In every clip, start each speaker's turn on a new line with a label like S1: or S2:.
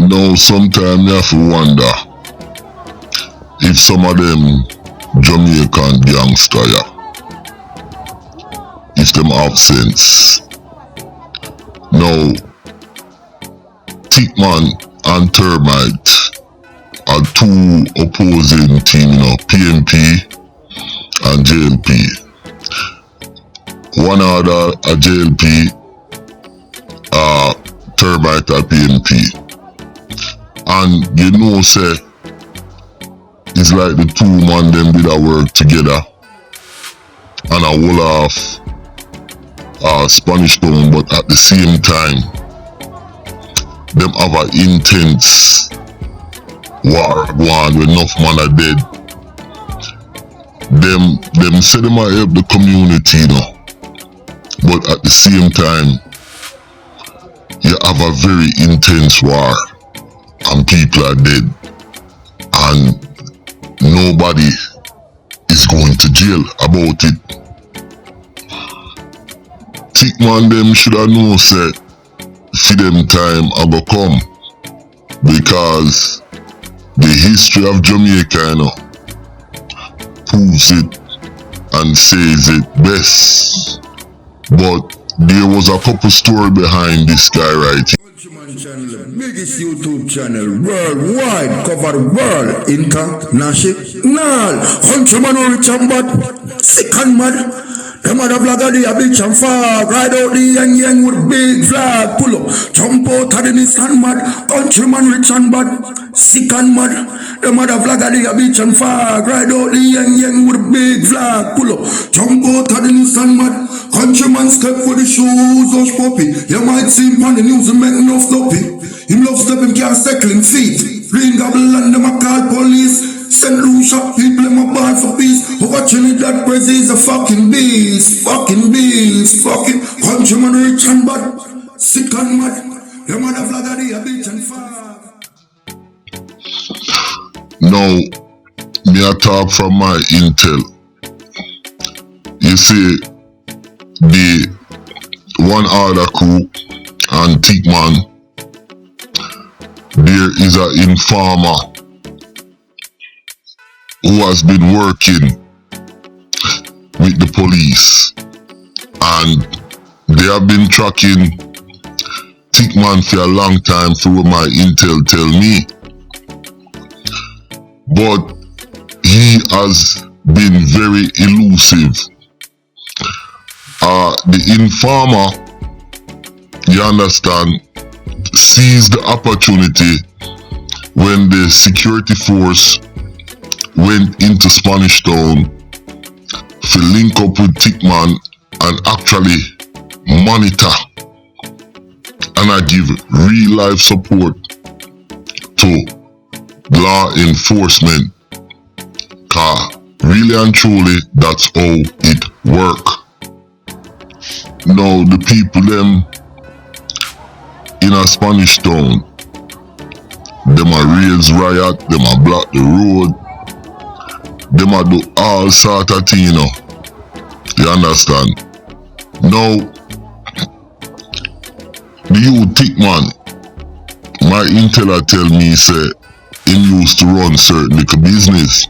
S1: Now sometimes you have to wonder if some of them Jamaican gangster, if them have sense. Now, Thickman and Termite are two opposing teams, PMP and JLP. One other a JLP, Termite a PMP. And you know, say, it's like the two man them did a work together and a whole off Spanish Town, but at the same time, them have an intense war going when enough man are dead. Them say them a help the community, but at the same time, you have a very intense war and people are dead and nobody is going to jail about it. Thickman them should have known, say, for them time I go come, because the history of Jamaica, proves it and says it best. But there was a couple story behind this guy right here.
S2: Countryman channel, biggest YouTube channel worldwide, cover the world, international. Countryman rich and bad, sick and mad. Them other vlogger they a bitch and fag, ride out the yang with big flag, pull up, jump out of the Nissan mad. Countryman rich and bad, sick and mad. Them other vlogger they a bitch and fag, ride out the yang with big flag, pull up, jump out of the Nissan mad. Countryman step for the shoes, hush puppy. You might see him on the news and make enough sloppy. Him love step, him can't settle him feet. Ring gobble and them a call police. Send Lucia, people in my band for peace. Over Trinidad, Belize is a fucking beast. Fucking Countryman rich and bad, sick and mad. Them other vlogger they a bitch and fag.
S1: Now, me a talk from my intel. You see, the one other crew and Thickman, there is an informer who has been working with the police, and they have been tracking Thickman for a long time through my intel tell me. But he has been very elusive. The informer, you understand, seized the opportunity when the security force went into Spanish Town to link up with Thickman and actually monitor and give real life support to law enforcement. Cause really and truly that's how it work. Now the people them in a Spanish Town, them a raise riot, them a block the road, them a do all sort of thing, you understand? Now, the youth Thickman, my intel tell me say, him used to run certain little business,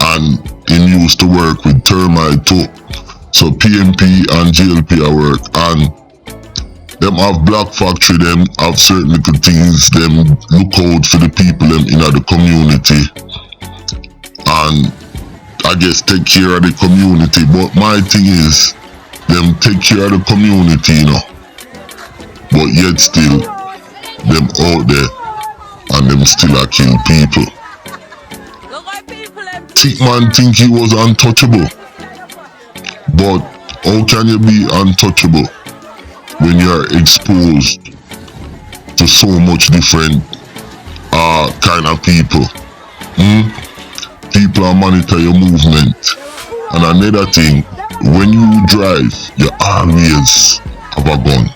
S1: and him used to work with Termite too. So PMP and JLP a work, and them have black factory, them have certain little things, them look out for the people them in the community, and I guess take care of the community. But my thing is, them take care of the community, but yet still, them out there, and them still a kill people. Thickman think he was untouchable, but how can you be untouchable when you are exposed to so much different kind of people? People are monitor your movement. And another thing, when you drive, you always have a gun.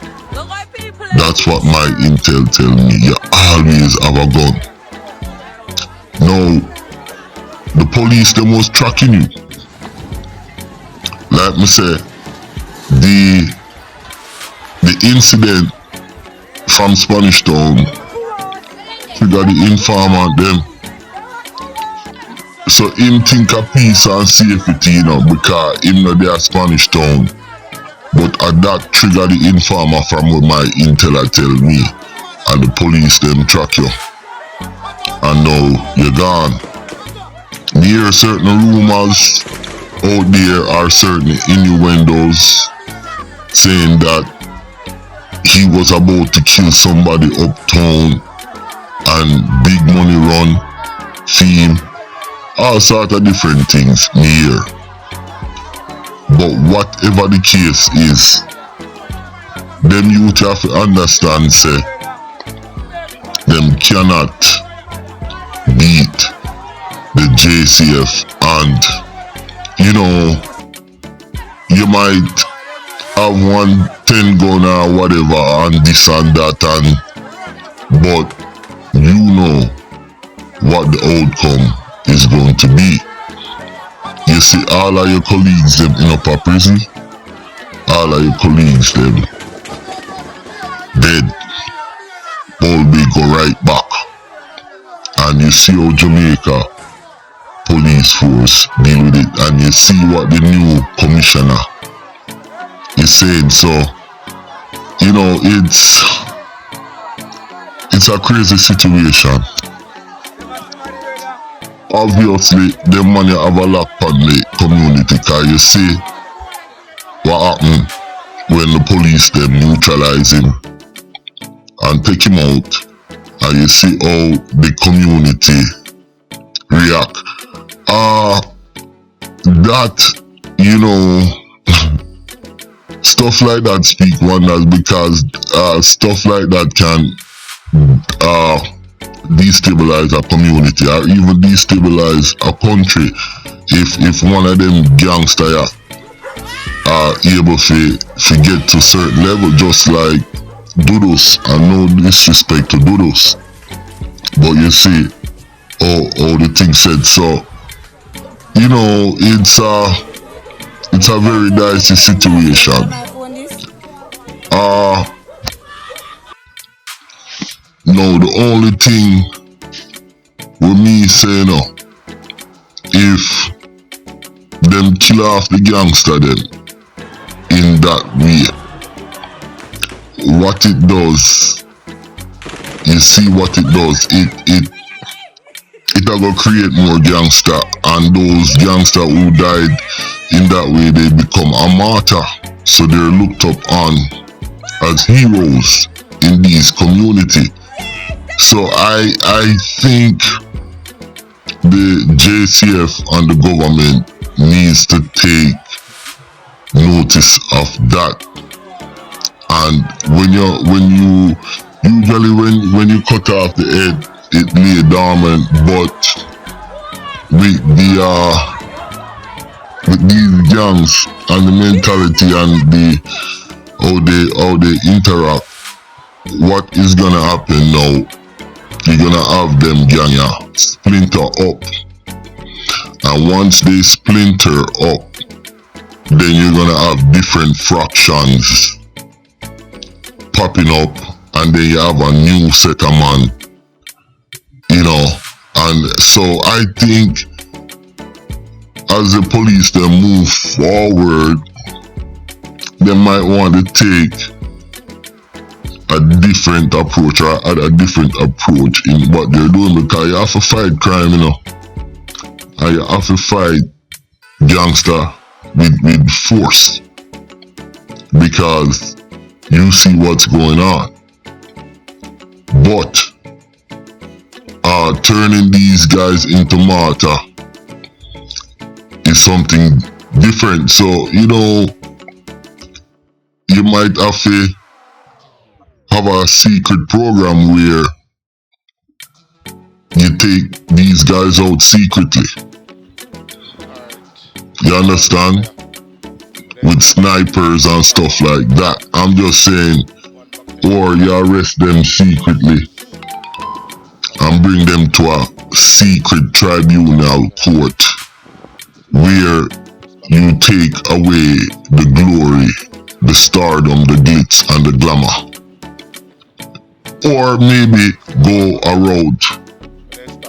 S1: That's what my intel tell me. You always have a gun. Now, the police, them was tracking you. Like me say, the incident from Spanish Town trigger the informant them. So him think of peace and safety, you know, because him know they are Spanish town. But at that trigger the informer from what my intel tell me. And the police them track you. And now you're gone. Me hear certain rumors out there are certain innuendos saying that he was about to kill somebody uptown and big money run, fame, all sort of different things me hear. But whatever the case is, them youth have to understand say them cannot beat the JCF, and you know, you might have 110 gun or whatever and this and that, and but you know what the outcome is going to be. You see all of your colleagues them in upper prison, all of your colleagues them dead, all be go right back. And you see how Jamaica police force deal with it, and you see what the new commissioner is saying. So you know, it's a crazy situation. Obviously the money have a lock on the community, cause you see what happened when the police them neutralize him and take him out, and you see how the community react. That, you know, stuff like that speak wonders, because stuff like that can destabilize a community or even destabilize a country if one of them gangsters are able to get to certain level, just like Dodos, and no disrespect to Dodos, but you see how the thing said. So you know, it's a very dicey situation. No, the only thing with me saying no, if them kill off the gangster them in that way, what it does, you see what it does, it will create more gangster, and those gangster who died in that way, they become a martyr, so they're looked up on as heroes in these community. So I think the JCF and the government needs to take notice of that. And when you usually cut off the head, it lay dormant, but with these gangs and the mentality and how they interact, what is gonna happen now? You're gonna have them gang splinter up, and once they splinter up, then you're gonna have different fractions popping up, and then you have a new set of man, you know. And so I think as the police then move forward, they might want to take a different approach, or a different approach in what they're doing, because you have to fight crime, you know, and you have to fight gangster with force, because you see what's going on. But turning these guys into martyr is something different. So you know, you might have a secret program where you take these guys out secretly. You understand? With snipers and stuff like that. I'm just saying, or you arrest them secretly and bring them to a secret tribunal court where you take away the glory, the stardom, the glitz and the glamour. or maybe go a route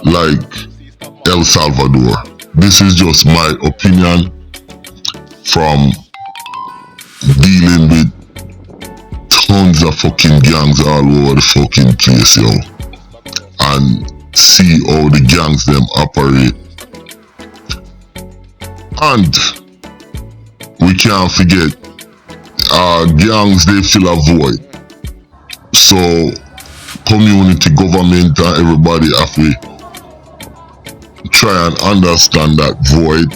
S1: like El Salvador. This is just my opinion from dealing with tons of fucking gangs all over the fucking place, yo, and see how the gangs them operate. And we can't forget, gangs, they fill a void. So community, government and everybody have to try and understand that void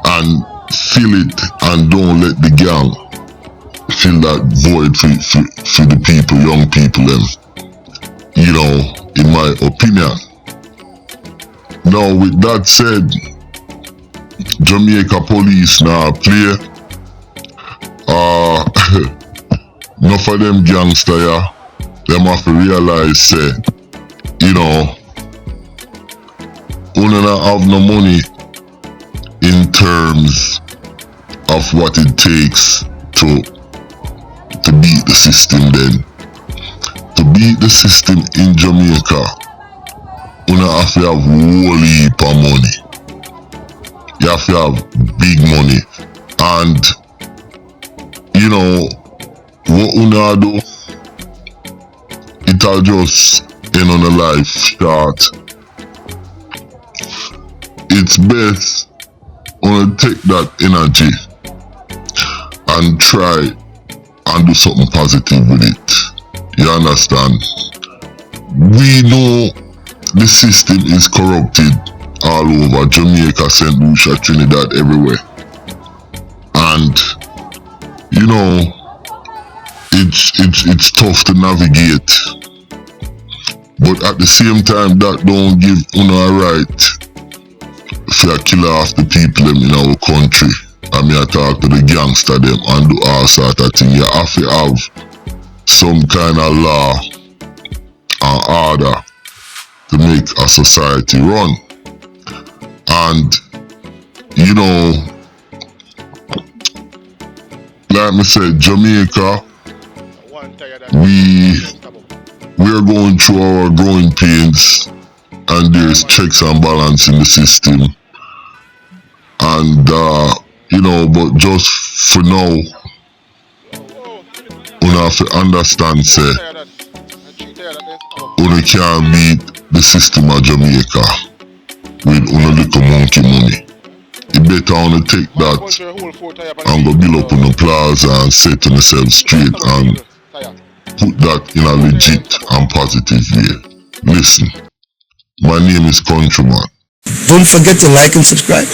S1: and fill it, and don't let the gang fill that void for the people, young people them, you know, in my opinion. Now with that said, Jamaica police now play. Enough of them gangster, yeah, them have to realize, say, you know, we don't have no money in terms of what it takes to beat the system. Then to beat the system in Jamaica, you don't have to have whole heap of money. You have to have big money. And you know what una do, it'll just end on a life short. It's best to take that energy and try and do something positive with it. You understand? We know the system is corrupted all over Jamaica, St. Lucia, Trinidad, everywhere. And you know, it's tough to navigate. But at the same time, that don't give una a right to kill off the people them in our country. I mean, I talk to the gangster them and do all sort of thing. You have to have some kind of law and order to make a society run. And you know, like me said, Jamaica, we're going through our growing pains, and there's checks and balance in the system. And you know, but just for now, you have to understand, say, you can't beat the system of Jamaica with una little monkey money. You better wanna take that and go build up on the plaza and set on yourself straight and put that in a legit and positive way. Listen, my name is Countryman.
S2: Don't forget to like and subscribe.